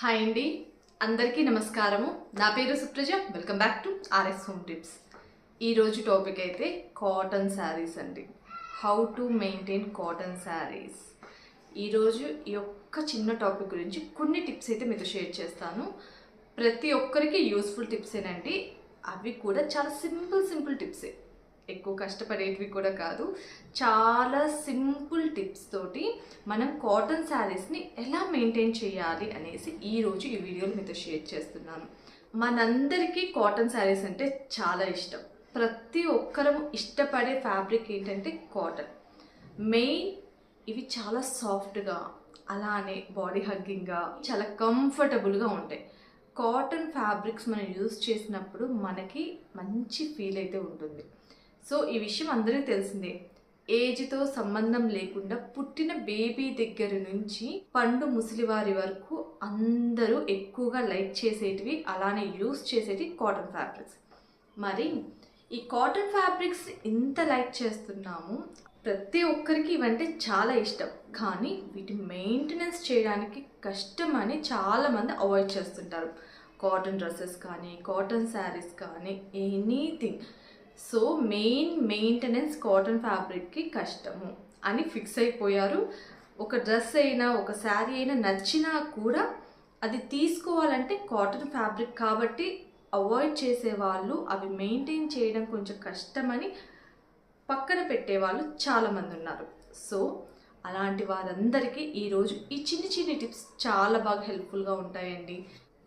Hi అండి, అందరికీ నమస్కారము. నా పేరు Supraja. Welcome back to RS home tips. ఈరోజు టాపిక్ అయితే కాటన్ శారీస్ అండి. How to maintain cotton saris. ఈరోజు ఈ ఒక్క చిన్న టాపిక్ గురించి కొన్ని టిప్స్ అయితే మీతో షేర్ చేస్తాను. ప్రతి ఒక్కరికి యూస్ఫుల్ టిప్సేనండి. అవి కూడా చాలా సింపుల్ టిప్సే, ఎక్కువ కష్టపడేటివి కూడా కాదు. చాలా సింపుల్ టిప్స్ తోటి మనం కాటన్ శారీస్ని ఎలా మెయింటైన్ చేయాలి అనేసి ఈరోజు ఈ వీడియోలో మీతో షేర్ చేస్తున్నాను. మనందరికీ కాటన్ శారీస్ అంటే చాలా ఇష్టం. ప్రతి ఒక్కరం ఇష్టపడే ఫ్యాబ్రిక్ ఏంటంటే కాటన్. మెయిన్ ఇవి చాలా సాఫ్ట్గా, అలానే బాడీ హగ్గింగ్గా, చాలా కంఫర్టబుల్గా ఉంటాయి. కాటన్ ఫ్యాబ్రిక్స్ మనం యూజ్ చేసినప్పుడు మనకి మంచి ఫీల్ అయితే ఉంటుంది. సో ఈ విషయం అందరికీ తెలిసిందే. ఏజ్తో సంబంధం లేకుండా పుట్టిన బేబీ దగ్గర నుంచి పండు ముసలివారి వరకు అందరూ ఎక్కువగా లైక్ చేసేటివి, అలానే యూస్ చేసేటివి కాటన్ ఫ్యాబ్రిక్స్. మరి ఈ కాటన్ ఫ్యాబ్రిక్స్ ఇంత లైక్ చేస్తున్నాము, ప్రతి ఒక్కరికి ఇవంటే చాలా ఇష్టం. కానీ వీటి మెయింటెనెన్స్ చేయడానికి కష్టమని చాలామంది అవాయిడ్ చేస్తుంటారు. కాటన్ డ్రెస్సెస్ కానీ, కాటన్ శారీస్ కానీ, ఎనీథింగ్. సో మెయింటెనెన్స్ కాటన్ ఫ్యాబ్రిక్కి కష్టము అని ఫిక్స్ అయిపోయారు. ఒక డ్రెస్ అయినా, ఒక శారీ అయినా నచ్చినా కూడా అది తీసుకోవాలంటే కాటన్ ఫ్యాబ్రిక్ కాబట్టి అవాయిడ్ చేసేవాళ్ళు, అవి మెయింటైన్ చేయడం కొంచెం కష్టమని పక్కన పెట్టేవాళ్ళు చాలామంది ఉన్నారు. సో అలాంటి వారందరికీ ఈరోజు ఈ చిన్ని టిప్స్ చాలా బాగా హెల్ప్ఫుల్గా ఉంటాయండి.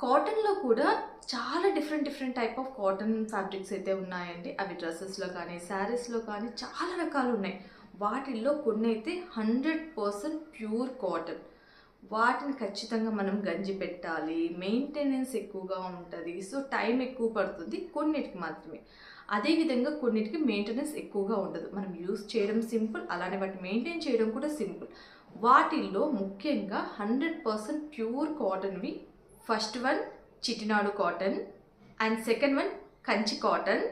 కాటన్లో కూడా చాలా different type of cotton fabrics అయితే ఉన్నాయండి. అవి డ్రెస్సెస్లో కానీ, శారీస్లో కానీ చాలా రకాలు ఉన్నాయి. వాటిల్లో కొన్ని అయితే 100% ప్యూర్ కాటన్. వాటిని ఖచ్చితంగా మనం గంజి పెట్టాలి, మెయింటెనెన్స్ ఎక్కువగా ఉంటుంది. సో టైం ఎక్కువ పడుతుంది కొన్నిటికి మాత్రమే. అదేవిధంగా కొన్నిటికి మెయింటెనెన్స్ ఎక్కువగా ఉండదు. మనం యూస్ చేయడం సింపుల్, అలానే వాటిని మెయింటైన్ చేయడం కూడా సింపుల్. వాటిల్లో ముఖ్యంగా 100% ప్యూర్ కాటన్వి. First one Chettinad cotton, and second one Kanchi cotton,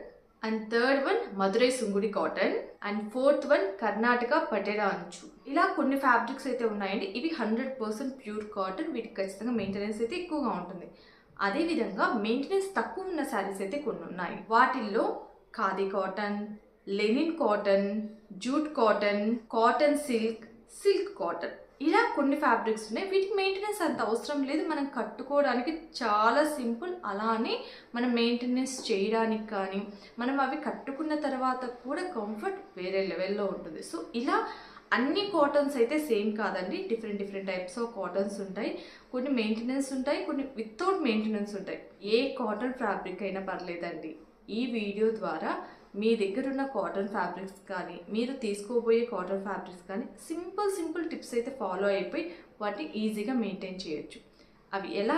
and third one Madurai Sungudi cotton, and fourth one Karnataka పటేరా అంచు. ఇలా కొన్ని ఫ్యాబ్రిక్స్ అయితే ఉన్నాయండి. ఇవి 100% ప్యూర్ కాటన్. వీటికి ఖచ్చితంగా మెయింటెనెన్స్ అయితే ఎక్కువగా ఉంటుంది. అదేవిధంగా మెయింటెనెన్స్ తక్కువ ఉన్న శారీస్ అయితే కొన్ని ఉన్నాయి. వాటిల్లో khadi cotton, linen cotton, jute cotton, cotton silk, silk cotton, ఇలా కొన్ని ఫ్యాబ్రిక్స్ ఉన్నాయి. వీటికి మెయింటెనెన్స్ అంత అవసరం లేదు. మనం కట్టుకోవడానికి చాలా సింపుల్. అలానే మనం మెయింటెనెన్స్ చేయడానికి కానీ, మనం అవి కట్టుకున్న తర్వాత కూడా కంఫర్ట్ వేరే లెవెల్లో ఉంటుంది. సో ఇలా అన్ని కాటన్స్ అయితే సేమ్ కాదండి. డిఫరెంట్ టైప్స్ ఆఫ్ కాటన్స్ ఉంటాయి. కొన్ని మెయింటెనెన్స్ ఉంటాయి, కొన్ని వితౌట్ మెయింటెనెన్స్ ఉంటాయి. ఏ కాటన్ ఫ్యాబ్రిక్ అయినా పర్లేదండి. ఈ వీడియో ద్వారా మీ దగ్గర ఉన్న కాటన్ ఫ్యాబ్రిక్స్ కానీ, మీరు తీసుకోబోయే కాటన్ ఫ్యాబ్రిక్స్ కానీ సింపుల్ టిప్స్ అయితే ఫాలో అయిపోయి వాటిని ఈజీగా మెయింటైన్ చేయొచ్చు. అవి ఎలా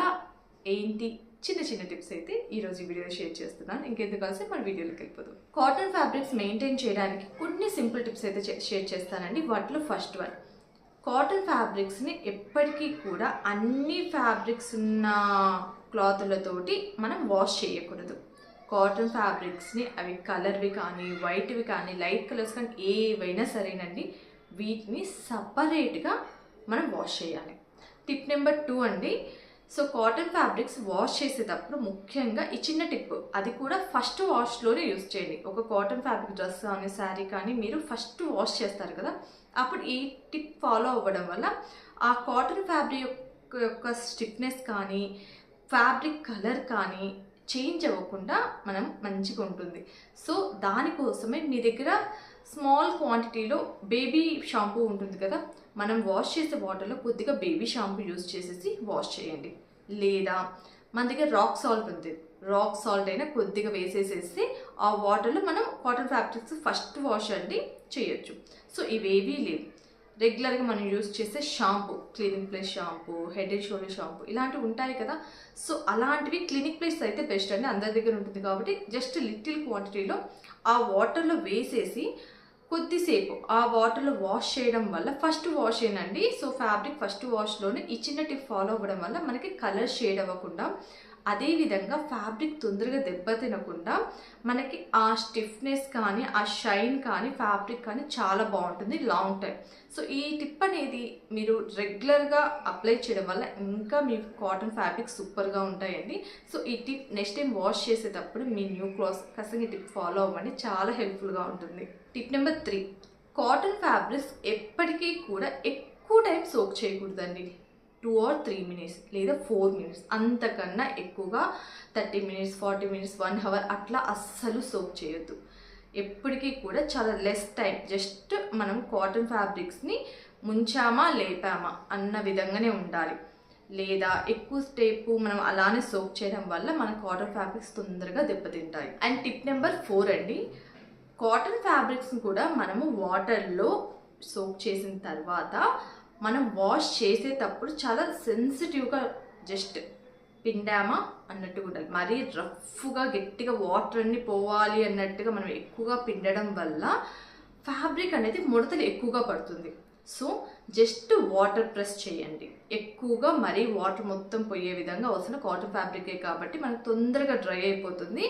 ఏంటి చిన్న టిప్స్ అయితే ఈరోజు ఈ వీడియోలో షేర్ చేస్తున్నాను. ఇంకెందుకు కలిసి మన వీడియోలోకి వెళ్ళిపోదాం. కాటన్ ఫ్యాబ్రిక్స్ మెయింటైన్ చేయడానికి కొన్ని సింపుల్ టిప్స్ అయితే షేర్ చేస్తానండి. వాటిలో ఫస్ట్ వన్, కాటన్ ఫ్యాబ్రిక్స్ని ఎప్పటికీ కూడా అన్ని ఫ్యాబ్రిక్స్ ఉన్న క్లాతులతోటి మనం వాష్ చేయకూడదు. కాటన్ ఫ్యాబ్రిక్స్ని అవి కలర్వి కానీ, వైట్వి కానీ, లైట్ కలర్స్ కానీ ఏవైనా సరేనండి, వీటిని సపరేట్గా మనం వాష్ చేయాలి. టిప్ నెంబర్ 2 అండి. సో కాటన్ ఫ్యాబ్రిక్స్ వాష్ చేసేటప్పుడు ముఖ్యంగా ఈ చిన్న టిప్, అది కూడా ఫస్ట్ వాష్లోనే యూస్ చేయండి. ఒక కాటన్ ఫ్యాబ్రిక్ డ్రెస్ కానీ, శారీ కానీ మీరు ఫస్ట్ వాష్ చేస్తారు కదా, అప్పుడు ఈ టిప్ ఫాలో అవ్వడం వల్ల ఆ కాటన్ ఫ్యాబ్రిక్ యొక్క స్టిఫ్నెస్ కానీ, ఫ్యాబ్రిక్ కలర్ కానీ చేంజ్ అవ్వకుండా మనం మంచిగా ఉంటుంది. సో దానికోసమే మీ దగ్గర స్మాల్ క్వాంటిటీలో బేబీ షాంపూ ఉంటుంది కదా, మనం వాష్ చేసే వాటర్లో కొద్దిగా బేబీ షాంపూ యూజ్ చేసేసి వాష్ చేయండి. లేదా మన దగ్గర రాక్ సాల్ట్ ఉంది, రాక్ సాల్ట్ అయినా కొద్దిగా వేసేసేసి ఆ వాటర్లో మనం కాటన్ ఫ్యాబ్రిక్స్ ఫస్ట్ వాష్ అండి చేయొచ్చు. సో ఇవేవీ లేవు. రెగ్యులర్గా మనం యూజ్ చేసే shampoo, clinic plus shampoo, head and shoulder shampoo ఇలాంటివి ఉంటాయి కదా. సో అలాంటివి క్లినిక్ ప్లస్ అయితే బెస్ట్ అండి, అందరి దగ్గర ఉంటుంది కాబట్టి జస్ట్ లిటిల్ క్వాంటిటీలో ఆ వాటర్లో వేసేసి కొద్దిసేపు ఆ వాటర్లో వాష్ చేయడం వల్ల, ఫస్ట్ వాష్ ఏనండి. సో ఫ్యాబ్రిక్ ఫస్ట్ వాష్లోనే ఈ చిన్న టిప్ ఫాలో అవ్వడం వల్ల మనకి కలర్ షేడ్ అవ్వకుండా అదేవిధంగా ఫ్యాబ్రిక్ తొందరగా దెబ్బతినకుండా మనకి ఆ స్టిఫ్నెస్ కానీ ఆ షైన్ కానీ ఫ్యాబ్రిక్ కానీ చాలా బాగుంటుంది లాంగ్ టైం. సో ఈ టిప్ అనేది మీరు రెగ్యులర్గా అప్లై చేయడం వల్ల ఇంకా మీ కాటన్ ఫ్యాబ్రిక్ సూపర్గా ఉంటాయండి. సో ఈ టిప్ నెక్స్ట్ టైం వాష్ చేసేటప్పుడు మీ న్యూ క్లాత్స్ ఖచ్చితంగా టిప్ ఫాలో అవ్వండి, చాలా హెల్ప్ఫుల్గా ఉంటుంది. టిప్ నెంబర్ 3, కాటన్ ఫ్యాబ్రిక్స్ ఎప్పటికీ కూడా ఎక్కువ టైం సోక్ చేయకూడదండి. 2 or 3 minutes లేదా 4 minutes, అంతకన్నా ఎక్కువగా 30 minutes 40 minutes 1 hour అట్లా అస్సలు సోక్ చేయొద్దు. ఎప్పటికీ కూడా చాలా లెస్ టైం, జస్ట్ మనం కాటన్ ఫ్యాబ్రిక్స్ని ముంచామా లేపామా అన్న విధంగానే ఉండాలి. లేదా ఎక్కువ స్టేపు మనం అలానే సోక్ చేయడం వల్ల మన కాటన్ ఫ్యాబ్రిక్స్ తొందరగా దెబ్బతింటాయి. అండ్ టిప్ నెంబర్ 4 అండి, కాటన్ ఫ్యాబ్రిక్స్ని కూడా మనము వాటర్లో సోక్ చేసిన తర్వాత మనం వాష్ చేసేటప్పుడు చాలా సెన్సిటివ్గా జస్ట్ పిండామా అన్నట్టుగా ఉండాలి. మరీ రఫ్గా గట్టిగా వాటర్ అన్ని పోవాలి అన్నట్టుగా మనం ఎక్కువగా పిండడం వల్ల ఫ్యాబ్రిక్ అనేది ముడతలు ఎక్కువగా పడుతుంది. సో జస్ట్ వాటర్ ప్రెస్ చేయండి. ఎక్కువగా మరీ వాటర్ మొత్తం పోయే విధంగా అవసరం, కాటన్ ఫ్యాబ్రికే కాబట్టి మనకు తొందరగా డ్రై అయిపోతుంది.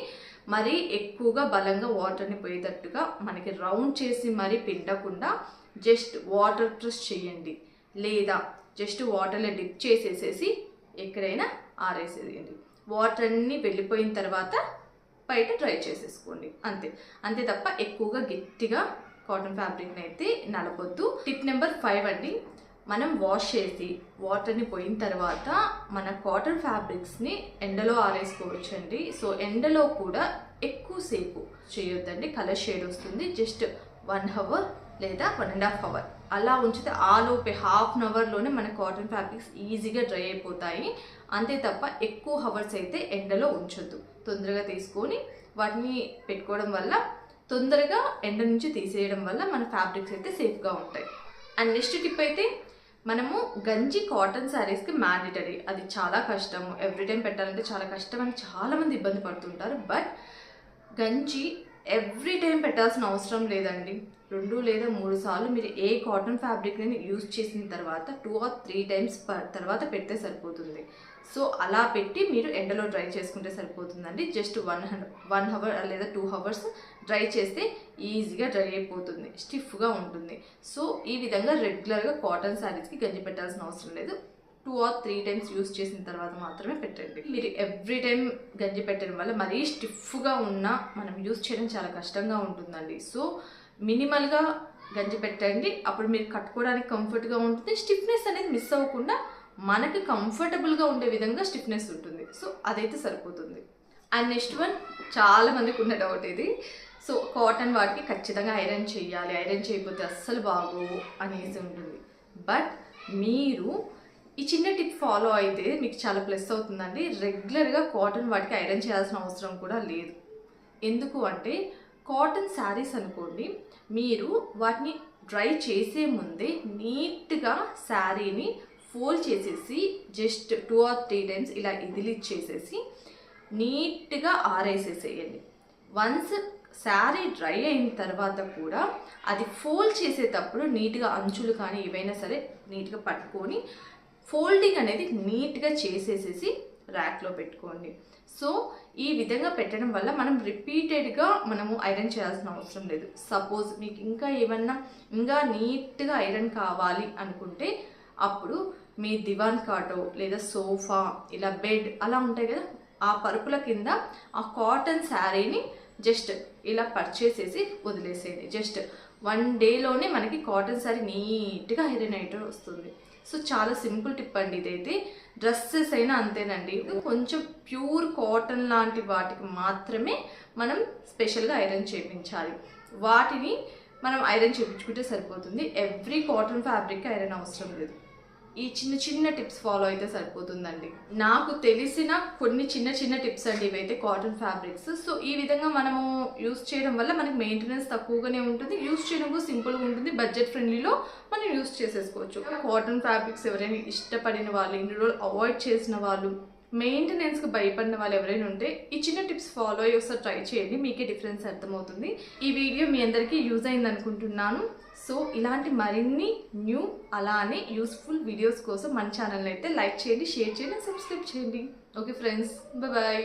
మరీ ఎక్కువగా బలంగా వాటర్ని పోయేటట్టుగా మనకి రౌండ్ చేసి మరీ పిండకుండా జస్ట్ వాటర్ ప్రెస్ చేయండి. లేదా జస్ట్ వాటర్లో డిప్ చేసేసేసి ఎక్కడైనా ఆరేసేయండి. వాటర్ అన్నీ వెళ్ళిపోయిన తర్వాత బయట డ్రై చేసేసుకోండి, అంతే తప్ప ఎక్కువగా గట్టిగా కాటన్ ఫ్యాబ్రిక్ని అయితే నలపొద్దు. టిప్ నెంబర్ 5 అండి, మనం వాష్ చేసి వాటర్ని పోయిన తర్వాత మన కాటన్ ఫ్యాబ్రిక్స్ని ఎండలో ఆరేసుకోవచ్చు అండి. సో ఎండలో కూడా ఎక్కువసేపు చేయొద్దండి, కలర్ షేడ్ వస్తుంది. జస్ట్ 1 hour లేదా 1.5 hour అలా ఉంచితే ఆలోపే హాఫ్ అన్ అవర్లోనే మన కాటన్ ఫ్యాబ్రిక్స్ ఈజీగా డ్రై అయిపోతాయి. అంతే తప్ప ఎక్కువ హవర్స్ అయితే ఎండలో ఉంచొద్దు. తొందరగా తీసుకొని వాటిని పెట్టుకోవడం వల్ల, తొందరగా ఎండ నుంచి తీసేయడం వల్ల మన ఫ్యాబ్రిక్స్ అయితే సేఫ్గా ఉంటాయి. అండ్ నెక్స్ట్ టిప్ అయితే, మనము గంజి కాటన్ శారీస్కి మ్యాండేటరీ. అది చాలా కష్టం, ఎవ్రీ టైం పెట్టాలంటే చాలా కష్టం అని చాలామంది ఇబ్బంది పడుతుంటారు. బట్ గంజి ఎవ్రీ టైం పెట్టాల్సిన అవసరం లేదండి. 2 లేదా 3 సార్లు మీరు ఏ కాటన్ ఫ్యాబ్రిక్ని యూజ్ చేసిన తర్వాత 2 or 3 times తర్వాత పెడితే సరిపోతుంది. సో అలా పెట్టి మీరు ఎండలో డ్రై చేసుకుంటే సరిపోతుందండి. జస్ట్ 1 hour లేదా 2 hours డ్రై చేస్తే ఈజీగా డ్రై అయిపోతుంది, స్టిఫ్గా ఉంటుంది. సో ఈ విధంగా రెగ్యులర్గా కాటన్ శారీస్కి గంజి పెట్టాల్సిన అవసరం లేదు. 2 or 3 times యూజ్ చేసిన తర్వాత మాత్రమే పెట్టండి. మీరు ఎవ్రీ టైం గంజి పెట్టడం వల్ల మరీ స్టిఫ్గా ఉన్నా మనం యూజ్ చేయడం చాలా కష్టంగా ఉంటుందండి. సో మినిమల్గా గంజి పెట్టండి, అప్పుడు మీరు కట్టుకోవడానికి కంఫర్ట్గా ఉంటుంది. స్టిఫ్నెస్ అనేది మిస్ అవ్వకుండా మనకి కంఫర్టబుల్గా ఉండే విధంగా స్టిఫ్నెస్ ఉంటుంది. సో అదైతే సరిపోతుంది. అండ్ నెక్స్ట్ వన్, చాలా మందికి ఉన్న డౌట్ ఇది. సో కాటన్ వాటికి ఖచ్చితంగా ఐరన్ చేయాలి, ఐరన్ చేయకపోతే అస్సలు బాగోవు అనేసి ఉంటుంది. బట్ మీరు ఈ చిన్న టిప్ ఫాలో అయితే మీకు చాలా ప్లస్ అవుతుందండి. రెగ్యులర్గా కాటన్ వాటికి ఐరన్ చేయాల్సిన అవసరం కూడా లేదు. ఎందుకు అంటే, కాటన్ శారీస్ అనుకోండి, మీరు వాటిని డ్రై చేసే ముందే నీట్గా శారీని ఫోల్డ్ చేసేసి జస్ట్ 2 or 3 times ఇలా ఇదిలిచ్చేసేసి నీట్గా ఆరేసేసేయండి. వన్స్ శారీ డ్రై అయిన తర్వాత కూడా అది ఫోల్డ్ చేసేటప్పుడు నీట్గా అంచులు కానీ ఏవైనా సరే నీట్గా పట్టుకొని ఫోల్డింగ్ అనేది నీట్గా చేసేసేసి ర్యాక్లో పెట్టుకోండి. సో ఈ విధంగా పెట్టడం వల్ల మనం రిపీటెడ్గా మనము ఐరన్ చేయాల్సిన అవసరం లేదు. సపోజ్ మీకు ఇంకా ఏమన్నా ఇంకా నీట్గా ఐరన్ కావాలి అనుకుంటే అప్పుడు మీ దివాన్ కాటో లేదా సోఫా ఇలా బెడ్ అలా ఉంటాయి కదా, ఆ పరుపుల కింద ఆ కాటన్ శారీని జస్ట్ ఇలా పర్చేసేసి వదిలేసేయండి. జస్ట్ 1 dayలోనే మనకి కాటన్ శారీ నీట్గా ఐరన్ అయితే వస్తుంది. సో చాలా సింపుల్ టిప్ అండి ఇదైతే. డ్రెస్సెస్ అయినా అంతేనండి, కొంచెం ప్యూర్ కాటన్ లాంటి వాటికి మాత్రమే మనం స్పెషల్గా ఐరన్ చేయించాలి. వాటిని మనం ఐరన్ చేయించుకుంటే సరిపోతుంది. ఎవ్రీ కాటన్ ఫ్యాబ్రిక్కి ఐరన్ అవసరం లేదు. ఈ చిన్న చిన్న టిప్స్ ఫాలో అయితే సరిపోతుందండి. నాకు తెలిసిన కొన్ని చిన్న టిప్స్ అండి ఇవైతే కాటన్ ఫ్యాబ్రిక్స్. సో ఈ విధంగా మనము యూస్ చేయడం వల్ల మనకి మెయింటెనెన్స్ తక్కువగానే ఉంటుంది, యూస్ చేయడం కూడా సింపుల్గా ఉంటుంది, బడ్జెట్ ఫ్రెండ్లీలో మనం యూస్ చేసేసుకోవచ్చు. కాటన్ ఫ్యాబ్రిక్స్ ఎవరైనా ఇష్టపడిన వాళ్ళు, ఇన్ని రోజులు అవాయిడ్ చేసిన వాళ్ళు, మెయింటెనెన్స్కి భయపడిన వాళ్ళు ఎవరైనా ఉంటే ఈ చిన్న టిప్స్ ఫాలో అయ్యి ఒకసారి ట్రై చేయండి, మీకే డిఫరెన్స్ అర్థమవుతుంది. ఈ వీడియో మీ అందరికీ యూజ్ అయింది అనుకుంటున్నాను. సో ఇలాంటి మరిన్ని న్యూ అలానే యూస్ఫుల్ వీడియోస్ కోసం మన ఛానల్ని అయితే లైక్ చేయండి, షేర్ చేయండి, సబ్స్క్రైబ్ చేయండి. Okay friends, bye.